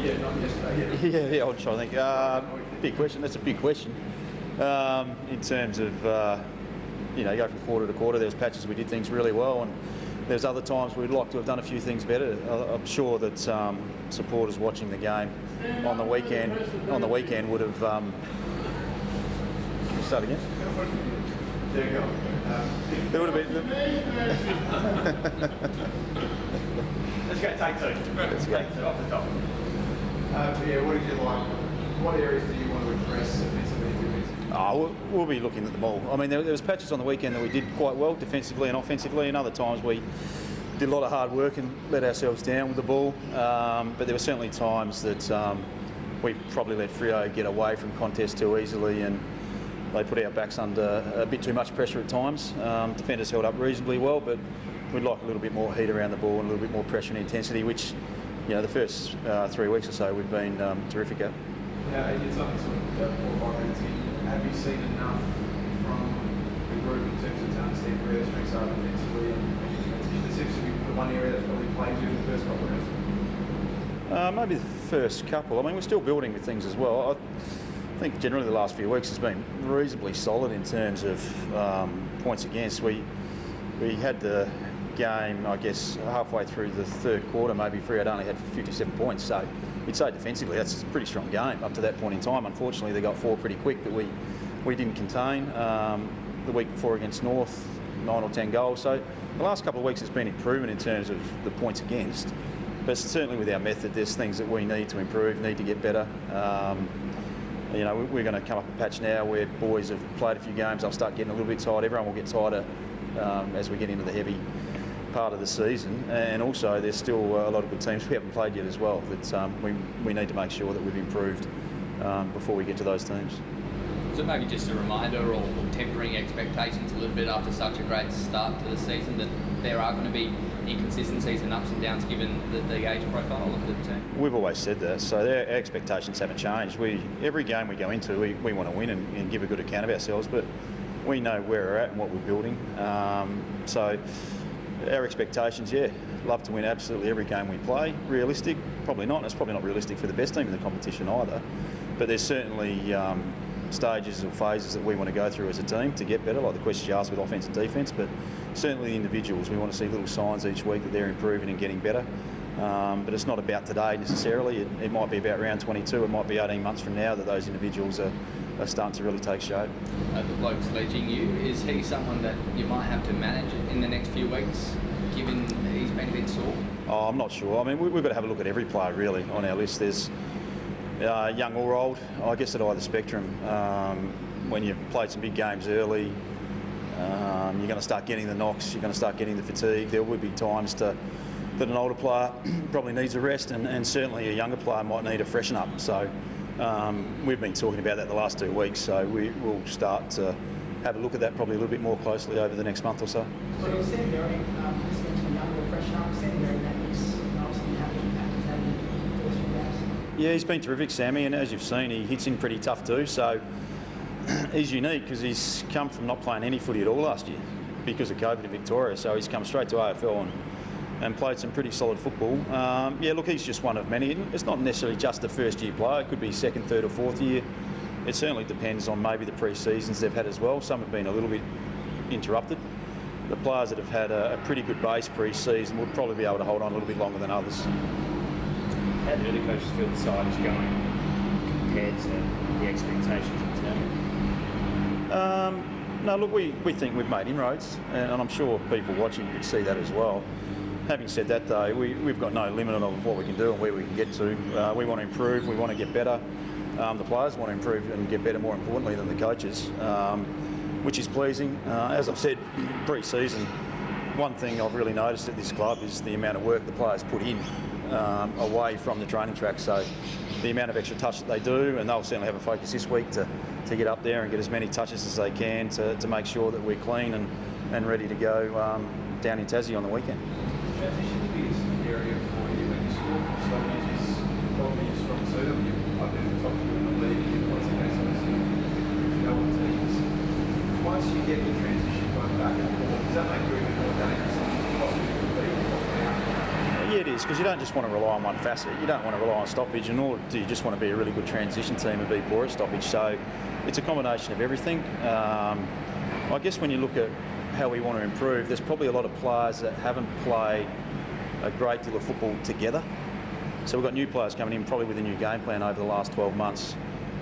yeah, not yesterday. Yeah, I'm trying to think. Big question. That's a big question. In terms of, go from quarter to quarter, there's patches we did things really well, and there's other times we'd like to have done a few things better. I'm sure that supporters watching the game on the weekend would have. Start again. There you go. There would have been. Let's go take two. Let's go. Take two off the top. Yeah, what did you like? What areas do you want to address offensively and defensively? We'll be looking at them all. I mean, there was patches on the weekend that we did quite well defensively and offensively, and other times we did a lot of hard work and let ourselves down with the ball. But there were certainly times that we probably let Freo get away from contest too easily, and they put our backs under a bit too much pressure at times. Defenders held up reasonably well, but we'd like a little bit more heat around the ball and a little bit more pressure and intensity, which, the first 3 weeks or so we've been terrific at. Yeah, it's only sort of 4 or 5 minutes in. Have you seen enough from the group in terms of to understand where the strengths are defensively and transition? There seems to be the one area that's probably played you in the first couple of rounds. Maybe the first couple. I mean, we're still building with things as well. I think generally the last few weeks has been reasonably solid in terms of points against. We had the game, I guess, halfway through the third quarter, maybe Freo only had 57 points. So you'd say defensively that's a pretty strong game up to that point in time. Unfortunately, they got 4 pretty quick that we didn't contain. The week before against North, 9 or 10 goals. So the last couple of weeks has been improvement in terms of the points against. But certainly with our method, there's things that we need to improve, need to get better. We're going to come up a patch now where boys have played a few games, they'll start getting a little bit tired. Everyone will get tighter as we get into the heavy part of the season. And also there's still a lot of good teams we haven't played yet as well that we need to make sure that we've improved before we get to those teams. So maybe just a reminder or tempering expectations a little bit after such a great start to the season that there are going to be inconsistencies and ups and downs given the age profile of the team? We've always said that, so our expectations haven't changed. Every game we go into, we want to win and give a good account of ourselves, but we know where we're at and what we're building. So our expectations, love to win absolutely every game we play. Realistic? Probably not. It's probably not realistic for the best team in the competition either, but there's certainly stages or phases that we want to go through as a team to get better, like the questions you asked with offence and defence, but certainly the individuals, we want to see little signs each week that they're improving and getting better. But it's not about today necessarily. It might be about round 22, it might be 18 months from now that those individuals are starting to really take shape. The bloke sledging you, is he someone that you might have to manage in the next few weeks, given he's been a bit sore? Oh, I'm not sure. I mean, we've got to have a look at every player really on our list. There's young or old, I guess at either spectrum. When you've played some big games early, you're going to start getting the knocks, you're going to start getting the fatigue. There will be times that an older player probably needs a rest, and certainly a younger player might need a freshen up. So we've been talking about that the last 2 weeks, so we will start to have a look at that probably a little bit more closely over the next month or so. So you're saying Barry, just mentioned younger, freshen up, saying Barry that makes obviously have an impact of having the first few games. Yeah, he's been terrific, Sammy, and as you've seen, he hits in pretty tough too. So he's unique because he's come from not playing any footy at all last year because of COVID in Victoria. So he's come straight to AFL and played some pretty solid football. Look, he's just one of many. It's not necessarily just a first-year player. It could be second, third, or fourth year. It certainly depends on maybe the pre-seasons they've had as well. Some have been a little bit interrupted. The players that have had a pretty good base pre-season would probably be able to hold on a little bit longer than others. How do the coaches feel the side is going compared to the expectations internally? No, look, we think we've made inroads, and I'm sure people watching could see that as well. Having said that, though, we've got no limit on what we can do and where we can get to. We want to improve, we want to get better. The players want to improve and get better, more importantly, than the coaches, which is pleasing. As I've said pre-season, one thing I've really noticed at this club is the amount of work the players put in away from the training track. So the amount of extra touch that they do, and they'll certainly have a focus this week to get up there and get as many touches as they can to make sure that we're clean and ready to go down in Tassie on the weekend. Transition to be an area for you when you score from Stockings is probably a strong suit. I mean, I've been at the top of the league and you've lots of games obviously with the other teams. Once you get the transition going back and forth, does that make you even more dangerous than you possibly could be? Yeah, it is, because you don't just want to rely on one facet. You don't want to rely on stoppage, and nor do you just want to be a really good transition team and be poor at stoppage. So it's a combination of everything. I guess when you look at how we want to improve, there's probably a lot of players that haven't played a great deal of football together. So we've got new players coming in, probably with a new game plan over the last 12 months.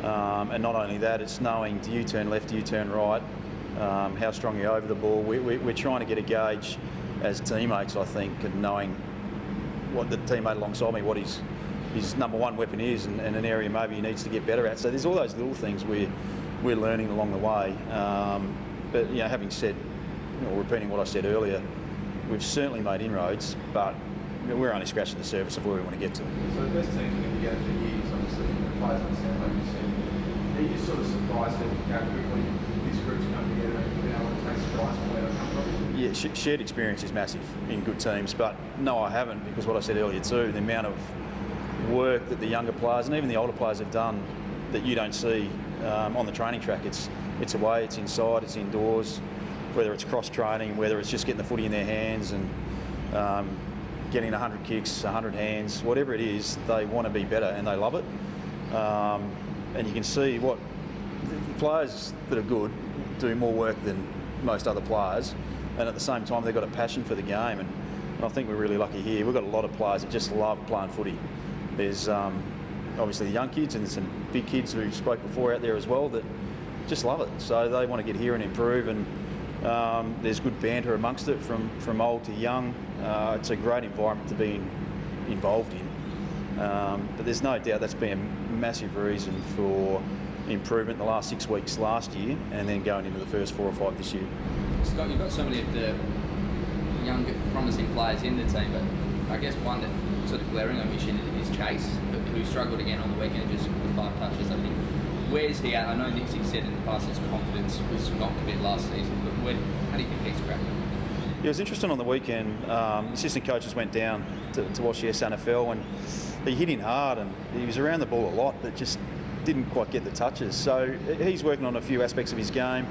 And not only that, it's knowing, do you turn left, do you turn right, how strong you're over the ball. We're trying to get a gauge as teammates, I think, and knowing what the teammate alongside me, what his number one weapon is, and an area maybe he needs to get better at. So there's all those little things we're learning along the way. But you know, having said, or repeating what I said earlier, we've certainly made inroads, but we're only scratching the surface of where we want to get to. So the best teams have been together for years, obviously, the players understand, like you said. Are you sort of surprised at how quickly this group's come together and been able to take strides from where they come from? Yeah, shared experience is massive in good teams, but no, I haven't, because what I said earlier too, the amount of work that the younger players and even the older players have done that you don't see on the training track. It's away, it's inside, it's indoors, whether it's cross-training, whether it's just getting the footy in their hands and getting 100 kicks, 100 hands, whatever it is, they want to be better and they love it. And you can see what the players that are good do more work than most other players, and at the same time they've got a passion for the game, and I think we're really lucky here. We've got a lot of players that just love playing footy. There's obviously the young kids and there's some big kids who spoke before out there as well that just love it, so they want to get here and improve, and there's good banter amongst it from old to young. It's a great environment to be involved in, but there's no doubt that's been a massive reason for improvement in the last 6 weeks last year and then going into the first 4 or 5 this year. Scott, you've got so many of the younger, promising players in the team, but I guess one that sort of glaring omission is Chase, who struggled again on the weekend just with 5 touches, I think. Where's he at? I know Nixie said in the past his confidence was not a bit last season, but how do you think he's cracking? Yeah, it was interesting on the weekend. Assistant coaches went down to watch the SNFL, and he hit in hard and he was around the ball a lot, but just didn't quite get the touches. So he's working on a few aspects of his game.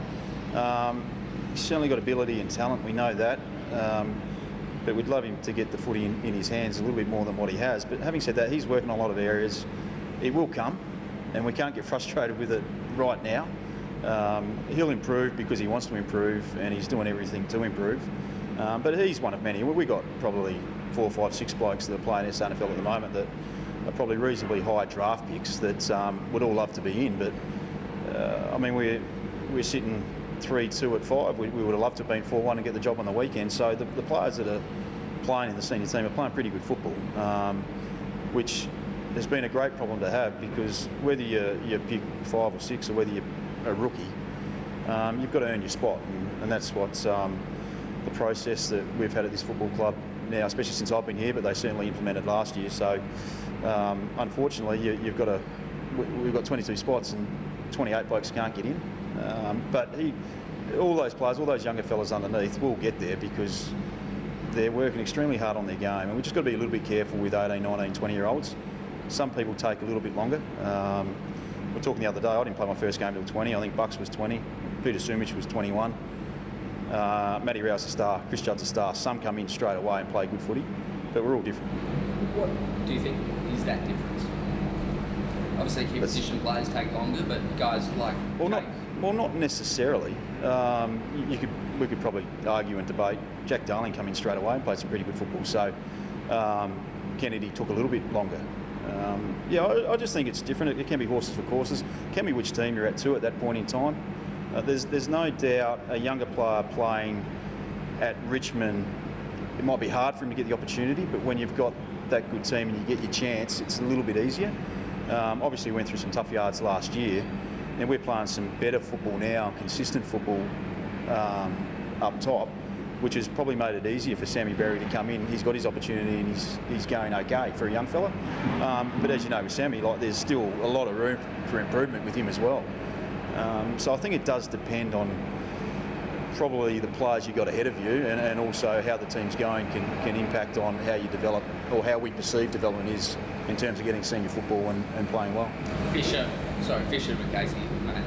He's certainly got ability and talent, we know that. But we'd love him to get the footy in his hands a little bit more than what he has. But having said that, he's working on a lot of areas. It will come, and we can't get frustrated with it right now. He'll improve because he wants to improve, and he's doing everything to improve. But he's one of many. We've got probably 4, 5, 6 blokes that are playing SNFL at the moment that are probably reasonably high draft picks that would all love to be in. But I mean, we're sitting 3-2 at 5. We would have loved to have been 4-1 and get the job on the weekend. So the players that are playing in the senior team are playing pretty good football, which has been a great problem to have, because whether you pick 5 or 6 or whether you're a rookie, you've got to earn your spot, and that's what's the process that we've had at this football club now, especially since I've been here, but they certainly implemented last year. So unfortunately, we've got 22 spots and 28 blokes can't get in. But all those players, all those younger fellas underneath will get there because they're working extremely hard on their game, and we've just got to be a little bit careful with 18, 19, 20-year-olds. Some people take a little bit longer. We were talking the other day, I didn't play my first game till 20. I think Bucks was 20, Peter Sumich was 21. Matty Rouse a star, Chris Judd's a star. Some come in straight away and play good footy, but we're all different. What do you think is that difference? Obviously, key position players take longer, but guys like... Well, not necessarily. We could probably argue and debate. Jack Darling come in straight away and played some pretty good football. So Kennedy took a little bit longer. I just think it's different. It can be horses for courses. It can be which team you're at too at that point in time. There's no doubt a younger player playing at Richmond, it might be hard for him to get the opportunity, but when you've got that good team and you get your chance, it's a little bit easier. Obviously, we went through some tough yards last year, and we're playing some better football now, consistent football up top, which has probably made it easier for Sammy Berry to come in. He's got his opportunity and he's going okay for a young fella. But as you know with Sammy, there's still a lot of room for improvement with him as well. So I think it does depend on probably the players you got ahead of you, and also how the team's going can impact on how you develop, or how we perceive development is in terms of getting senior football and playing well. Fisher and Casey,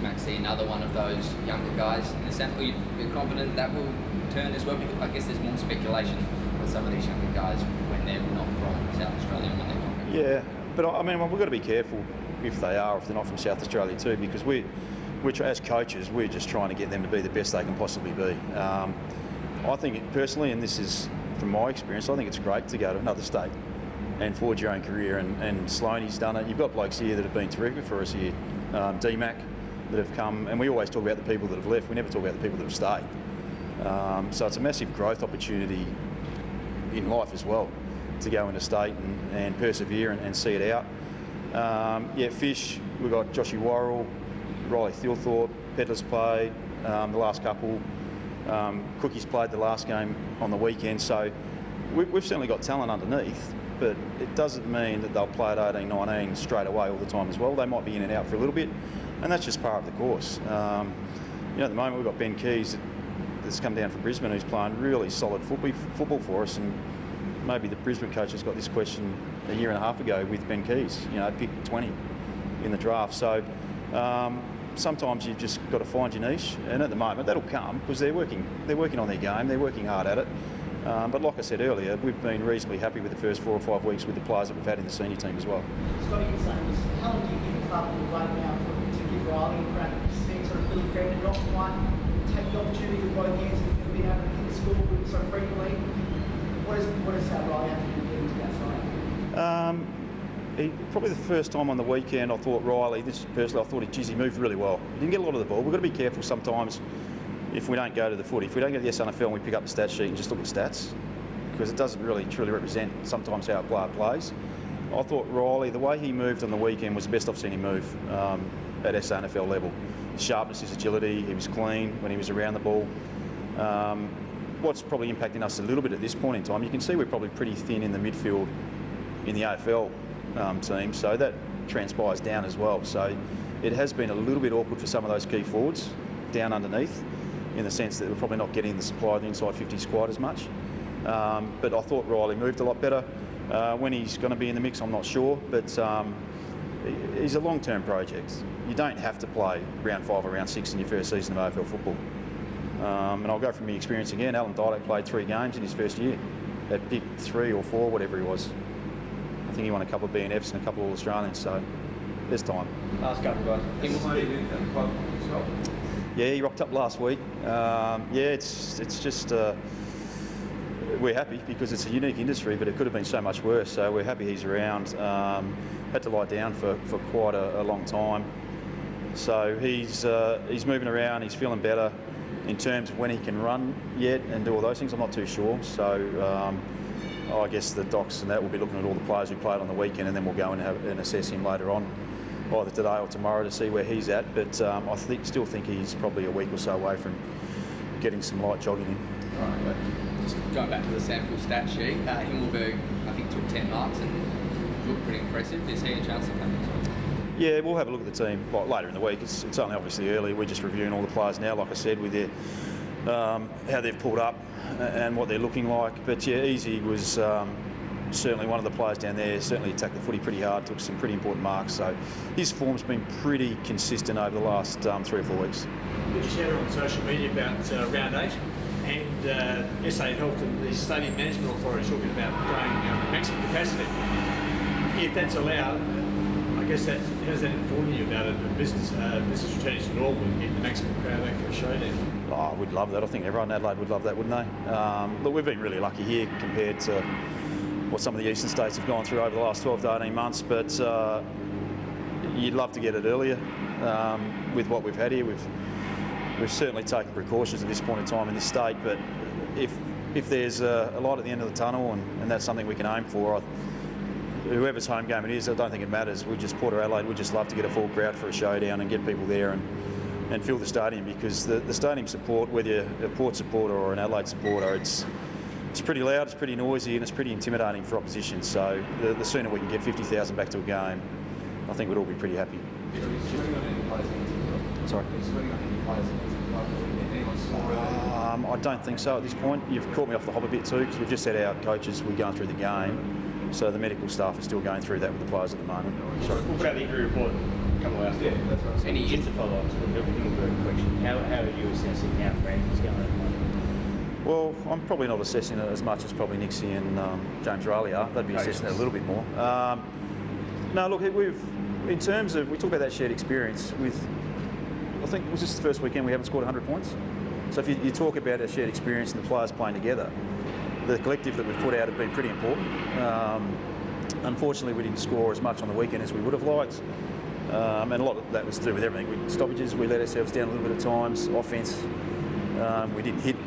Maxie, another one of those younger guys. In the sense, you're confident that will turn as well? Because I guess there's more speculation with some of these younger guys when they're not from South Australia and when they're coming. Yeah, but I mean, we've got to be careful if they are, if they're not from South Australia too, because we're as coaches, we're just trying to get them to be the best they can possibly be. I think personally, and this is from my experience, I think it's great to go to another state and forge your own career, and Sloanie's done it. You've got blokes here that have been terrific for us here, DMAC, that have come, and we always talk about the people that have left, we never talk about the people that have stayed. So it's a massive growth opportunity in life as well, to go interstate and persevere and see it out. Fish, we've got Joshy Worrell, Riley Thilthorpe, Pedler's played the last couple, Cookie's played the last game on the weekend, so we've certainly got talent underneath, but it doesn't mean that they'll play at 18-19 straight away all the time as well. They might be in and out for a little bit, and that's just part of the course. At the moment we've got Ben Keys that's come down from Brisbane, who's playing really solid football for us, and maybe the Brisbane coach has got this question a year and a half ago with Ben Keys, picked 20 in the draft. So sometimes you've just got to find your niche, and at the moment that'll come because they're working on their game, they're working hard at it. But like I said earlier, we've been reasonably happy with the first 4 or 5 weeks with the players that we've had in the senior team as well. Scotty, you're saying this, how long do you give the club to wait now to give Riley a crack? Being sort of really fair to not quite take the opportunity with both hands and being able to hit the scoreboard so frequently. What does Riley have to do to get into that side? Probably the first time on the weekend I thought Riley, I thought he moved really well. He didn't get a lot of the ball. We've got to be careful sometimes if we don't go to the footy. If we don't go to the SNFL and we pick up the stat sheet and just look at stats, because it doesn't really truly represent sometimes how a player plays. I thought Riley, the way he moved on the weekend was the best I've seen him move at SNFL level. His sharpness, his agility, he was clean when he was around the ball. What's probably impacting us a little bit at this point in time, you can see we're probably pretty thin in the midfield in the AFL team, so that transpires down as well. So it has been a little bit awkward for some of those key forwards down underneath, in the sense that we're probably not getting the supply of the inside 50 squad as much. But I thought Riley moved a lot better. When he's going to be in the mix, I'm not sure, but he's a long-term project. You don't have to play round 5 or round 6 in your first season of AFL football. And I'll go from my experience again. Alan Didak played 3 games in his first year at pick 3 or 4, whatever he was. I think he won a couple of BNFs and a couple of All-Australians, so there's time. Last couple, guys. Yeah, he rocked up last week. It's just we're happy because it's a unique industry, but it could have been so much worse. So we're happy he's around. Had to lie down for quite a long time. So he's moving around. He's feeling better. In terms of when he can run yet and do all those things, I'm not too sure. So I guess the docs and that will be looking at all the players who played on the weekend, and then we'll go and assess him later on, either today or tomorrow, to see where he's at. But I still think he's probably a week or so away from getting some light jogging in. Right, just going back to the sample stat sheet, Himmelberg, I think, took 10 marks and looked pretty impressive. Is he a chance to come in? Yeah, we'll have a look at the team later in the week. It's only obviously early. We're just reviewing all the players now, like I said, with their how they've pulled up and what they're looking like. But yeah, Easy was certainly one of the players down there. Certainly attacked the footy pretty hard, took some pretty important marks. So his form's been pretty consistent over the last 3 or 4 weeks. We just shared on social media about round 8 and SA Health and the Stadium Management Authority talking about going maximum capacity. If that's allowed, I guess how does that inform you about a business returning to normal and getting the maximum crowd back for a showdown? Oh, we'd love that. I think everyone in Adelaide would love that, wouldn't they? Look, we've been really lucky here compared to what some of the eastern states have gone through over the last 12 to 18 months, but you'd love to get it earlier with what we've had here. We've certainly taken precautions at this point in time in this state, but if there's a light at the end of the tunnel and that's something we can aim for, whoever's home game it is, I don't think it matters. Port Adelaide, we'd just love to get a full crowd for a showdown and get people there and fill the stadium, because the stadium support, whether you're a Port supporter or an Adelaide supporter, it's pretty loud, it's pretty noisy, and it's pretty intimidating for opposition. So the sooner we can get 50,000 back to a game, I think we'd all be pretty happy. Sorry? I don't think so at this point. You've caught me off the hop a bit too, because we've just said our coaches, we're going through the game, so the medical staff are still going through that with the players at the moment. Sorry, we'll put out the injury report a couple of hours. Yeah, that's right. Just a follow-up to the Himmelberg question. How are you assessing how Frankie's going at the moment? Well, I'm probably not assessing it as much as probably Nixie and James Riley are. They'd be assessing it a little bit more. No, look, in terms of, we talk about that shared experience with, I think, was this the first weekend we haven't scored 100 points? So if you talk about a shared experience and the players playing together, the collective that we've put out have been pretty important. Unfortunately, we didn't score as much on the weekend as we would have liked. And a lot of that was to do with everything. Stoppages, we let ourselves down a little bit at times. Offence, we didn't hit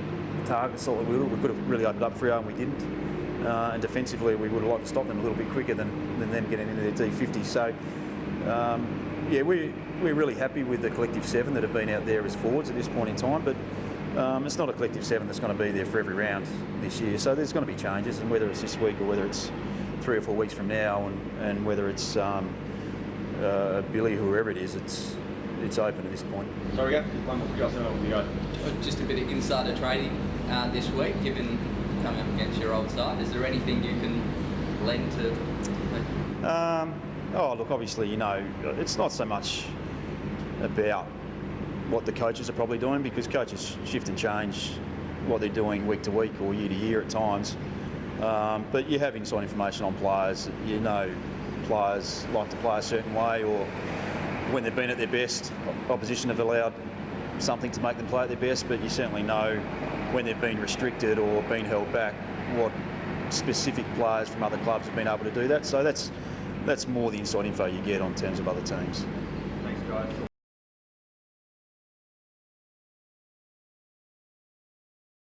targets like we could have really opened up for you, and we didn't. And defensively, we would have liked to stop them a little bit quicker than them getting into their D50. So, yeah, we're really happy with the collective 7 that have been out there as forwards at this point in time, but it's not a collective 7 that's going to be there for every round this year. So there's going to be changes, and whether it's this week or whether it's 3 or 4 weeks from now, and whether it's Billy, whoever it is, it's open at this point. Sorry, one more for you guys, and off you go. Just a bit of insider trading this week, given coming up against your old side. Is there anything you can lend to? Oh, look, obviously, you know, it's not so much about what the coaches are probably doing, because coaches shift and change what they're doing week to week or year to year at times. But you have inside information on players. You know, players like to play a certain way, or when they've been at their best, opposition have allowed something to make them play at their best, but you certainly know when they've been restricted or been held back what specific players from other clubs have been able to do that. So that's more the inside info you get on terms of other teams. Thanks, guys.